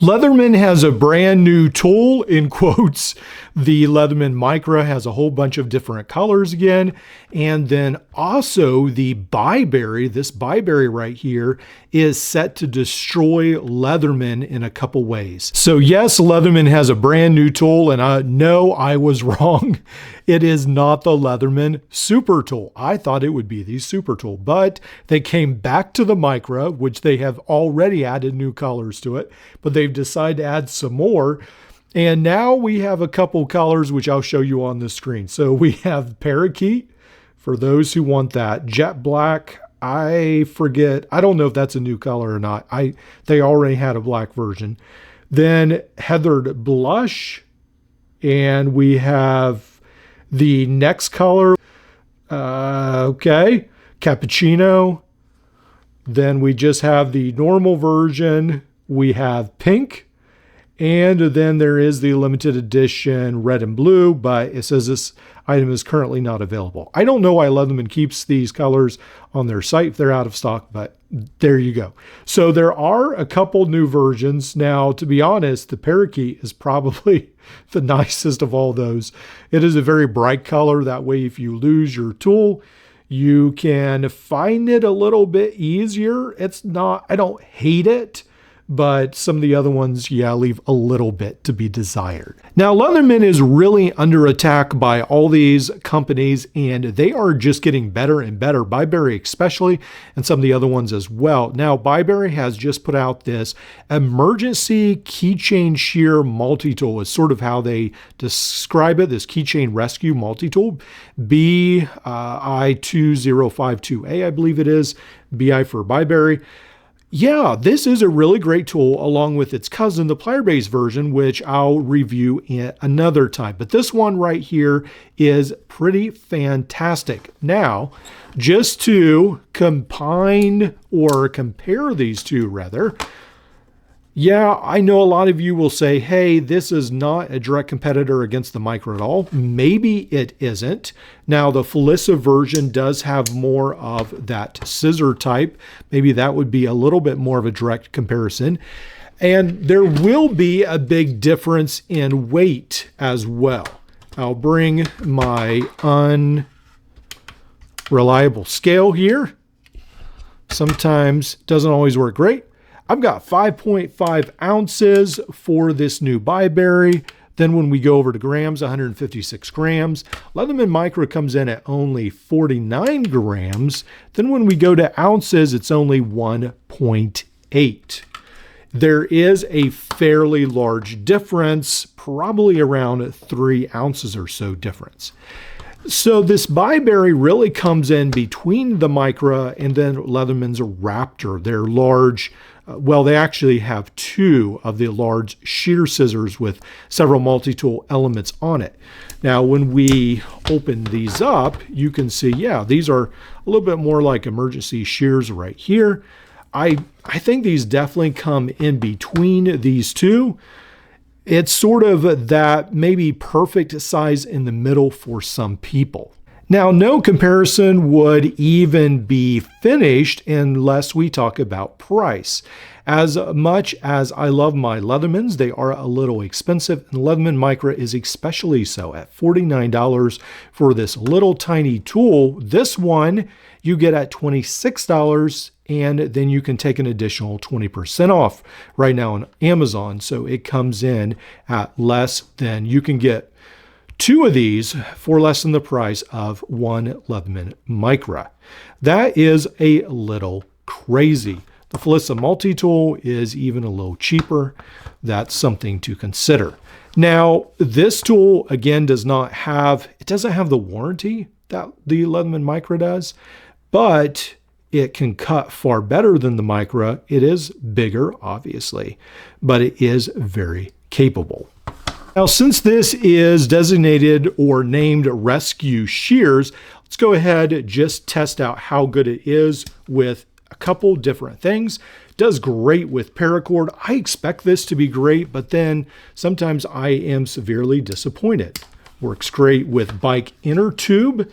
Leatherman has a brand new tool, in quotes. The Leatherman Micra has a whole bunch of different colors again. And then also the Byberry, this Byberry right here, is set to destroy Leatherman in a couple ways. So yes, Leatherman has a brand new tool, and no, I was wrong. It is not the Leatherman Super Tool. I thought it would be the Super Tool, but they came back to the Micra, which they have already added new colors to it, but they've decided to add some more. And now we have a couple colors, which I'll show you on the screen. So we have Parakeet, for those who want that. Jet Black, I forget. I don't know if that's a new color or not. They already had a black version. Then Heathered Blush, and we have the next color. Okay, Cappuccino. Then we just have the normal version. We have Pink. And then there is the limited edition red and blue, but it says this item is currently not available. I don't know why Leatherman keeps these colors on their site if they're out of stock, but there you go. So there are a couple new versions. Now, to be honest, the Parakeet is probably the nicest of all those. It is a very bright color. That way, if you lose your tool, you can find it a little bit easier. It's not, I don't hate it, but some of the other ones, yeah, leave a little bit to be desired. Now, Leatherman is really under attack by all these companies, and they are just getting better and better. Byberry especially, and some of the other ones as well. Now, Byberry has just put out this emergency keychain shear multi-tool is sort of how they describe it, this keychain rescue multi-tool. BI2052A, I believe it is, BI for Byberry. Yeah, this is a really great tool along with its cousin, the plier-based version, which I'll review in another time. But this one right here is pretty fantastic. Now, just to combine or compare these two rather, yeah, I know a lot of you will say, hey, this is not a direct competitor against the Micra at all. Maybe it isn't. Now, the Felissa version does have more of that scissor type. Maybe that would be a little bit more of a direct comparison. And there will be a big difference in weight as well. I'll bring my unreliable scale here. Sometimes doesn't always work great. I've got 5.5 ounces for this new Byberry. Then when we go over to grams, 156 grams. Leatherman Micra comes in at only 49 grams. Then when we go to ounces, it's only 1.8. There is a fairly large difference, probably around 3 ounces or so difference. So this Byberry really comes in between the Micra and then Leatherman's Raptor. They're large. Well, they actually have two of the large shear scissors with several multi-tool elements on it. Now, when we open these up, you can see, yeah, these are a little bit more like emergency shears right here. I think these definitely come in between these two. It's sort of that maybe perfect size in the middle for some people. Now, no comparison would even be finished unless we talk about price. As much as I love my Leathermans, they are a little expensive, and Leatherman Micra is especially so at $49 for this little tiny tool. This one you get at $26, and then you can take an additional 20% off right now on Amazon. So it comes in at less than, you can get two of these for less than the price of one Leatherman Micra. That is a little crazy. The Felissa multi-tool is even a little cheaper. That's something to consider. Now, this tool, again, doesn't have the warranty that the Leatherman Micra does, but it can cut far better than the Micra. It is bigger, obviously, but it is very capable. Now, since this is designated or named Rescue Shears, let's go ahead and just test out how good it is with a couple different things. It does great with paracord. I expect this to be great, but then sometimes I am severely disappointed. Works great with bike inner tube.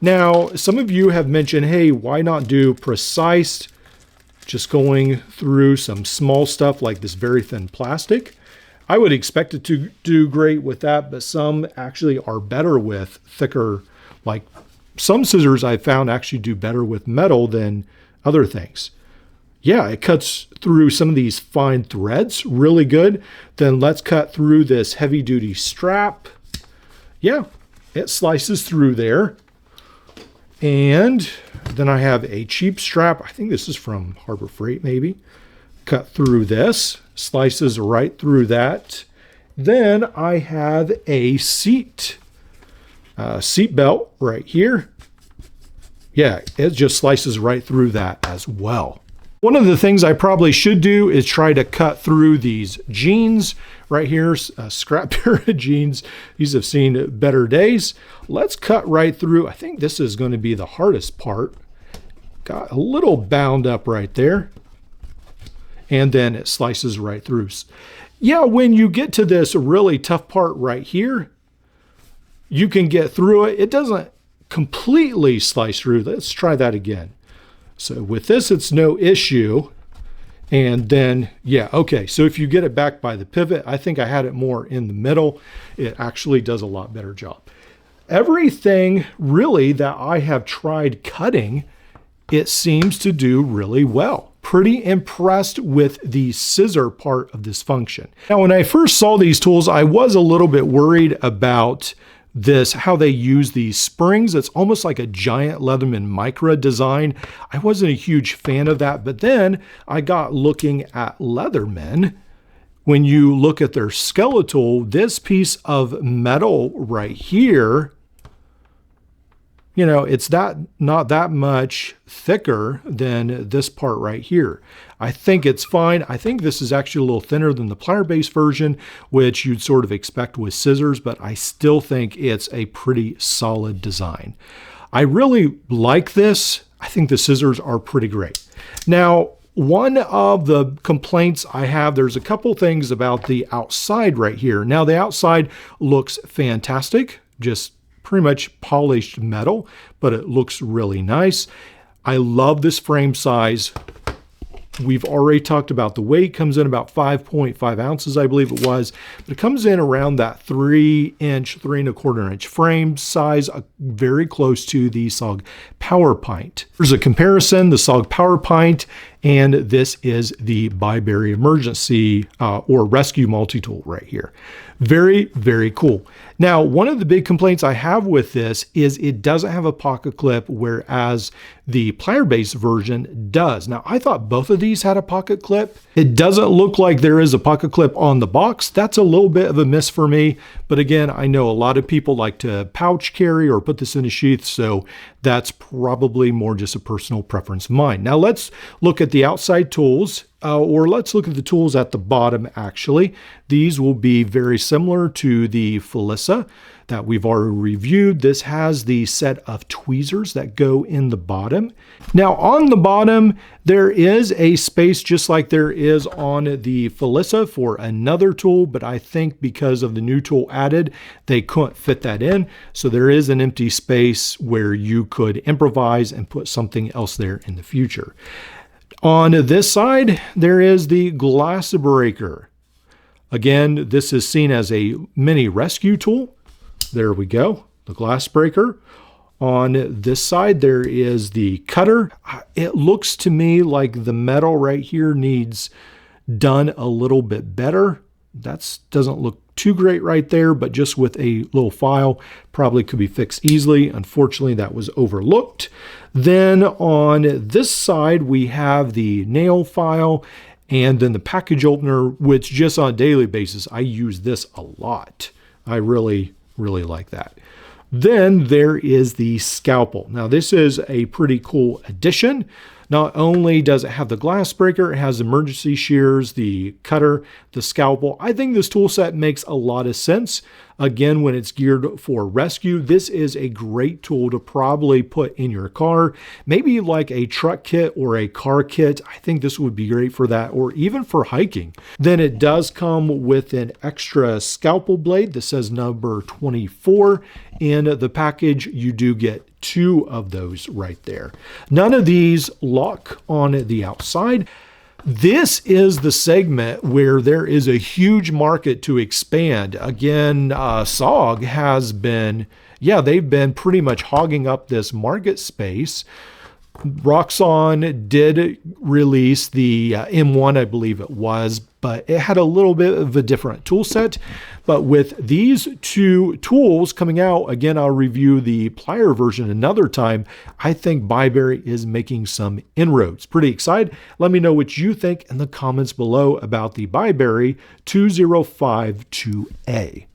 Now, some of you have mentioned, hey, why not do precise just going through some small stuff like this very thin plastic. I would expect it to do great with that, but some actually are better with thicker, like some scissors I found actually do better with metal than other things. Yeah, it cuts through some of these fine threads really good. Then let's cut through this heavy duty strap. Yeah, it slices through there. And then I have a cheap strap. I think this is from Harbor Freight maybe. Cut through this, slices right through that. Then I have a seat belt right here. Yeah, it just slices right through that as well. One of the things I probably should do is try to cut through these jeans right here, a scrap pair of jeans. These have seen better days. Let's cut right through. I think this is going to be the hardest part. Got a little bound up right there. And then it slices right through. Yeah, when you get to this really tough part right here, you can get through it. It doesn't completely slice through. Let's try that again. So with this, it's no issue. And then, yeah, okay. So if you get it back by the pivot, I think I had it more in the middle. It actually does a lot better job. Everything really that I have tried cutting, it seems to do really well. Pretty impressed with the scissor part of this function. Now, when I first saw these tools, I was a little bit worried about this, how they use these springs. It's almost like a giant Leatherman Micra design. I wasn't a huge fan of that, but then I got looking at Leatherman. When you look at their skeletal, this piece of metal right here, you know, it's not that much thicker than this part right here. I think it's fine. I think this is actually a little thinner than the plier-based version, which you'd sort of expect with scissors, but I still think it's a pretty solid design. I really like this. I think the scissors are pretty great. Now, one of the complaints I have, there's a couple things about the outside right here. Now, the outside looks fantastic, just pretty much polished metal, but it looks really nice. I love this frame size. We've already talked about the weight. Comes in about 5.5 ounces, I believe it was, but it comes in around that 3-inch, 3¼ inch frame size, very close to the SOG Power Pint. Here's a comparison, the SOG Power Pint, and this is the Byberry emergency or rescue multi-tool right here. Very, very cool. Now, one of the big complaints I have with this is it doesn't have a pocket clip, whereas the plier-based version does. Now, I thought both of these had a pocket clip. It doesn't look like there is a pocket clip on the box. That's a little bit of a miss for me. But again, I know a lot of people like to pouch carry or put this in a sheath, so that's probably more just a personal preference of mine. Now, let's look at the outside tools. Or let's look at the tools at the bottom, actually. These will be very similar to the Felissa that we've already reviewed. This has the set of tweezers that go in the bottom. Now, on the bottom, there is a space just like there is on the Felissa for another tool, but I think because of the new tool added, they couldn't fit that in. So there is an empty space where you could improvise and put something else there in the future. On this side, there is the glass breaker. Again, this is seen as a mini rescue tool. There we go, the glass breaker. On this side, there is the cutter. It looks to me like the metal right here needs done a little bit better. That doesn't look too great right there, but just with a little file, probably could be fixed easily. Unfortunately, that was overlooked. Then on this side, we have the nail file and then the package opener, which just on a daily basis, I use this a lot. I really, really like that. Then there is the scalpel. Now, this is a pretty cool addition. Not only does it have the glass breaker, it has emergency shears, the cutter, the scalpel. I think this tool set makes a lot of sense. Again, when it's geared for rescue, this is a great tool to probably put in your car, maybe like a truck kit or a car kit. I think this would be great for that, or even for hiking. Then it does come with an extra scalpel blade that says number 24. In the package, you do get 2 of those right there. None of these lock on the outside. This is the segment where there is a huge market to expand. Again, SOG has been, they've been pretty much hogging up this market space. Roxxon did release the M1, I believe it was, but it had a little bit of a different tool set. But with these 2 tools coming out, again, I'll review the plier version another time. I think Byberry is making some inroads. Pretty excited. Let me know what you think in the comments below about the Byberry 2052A.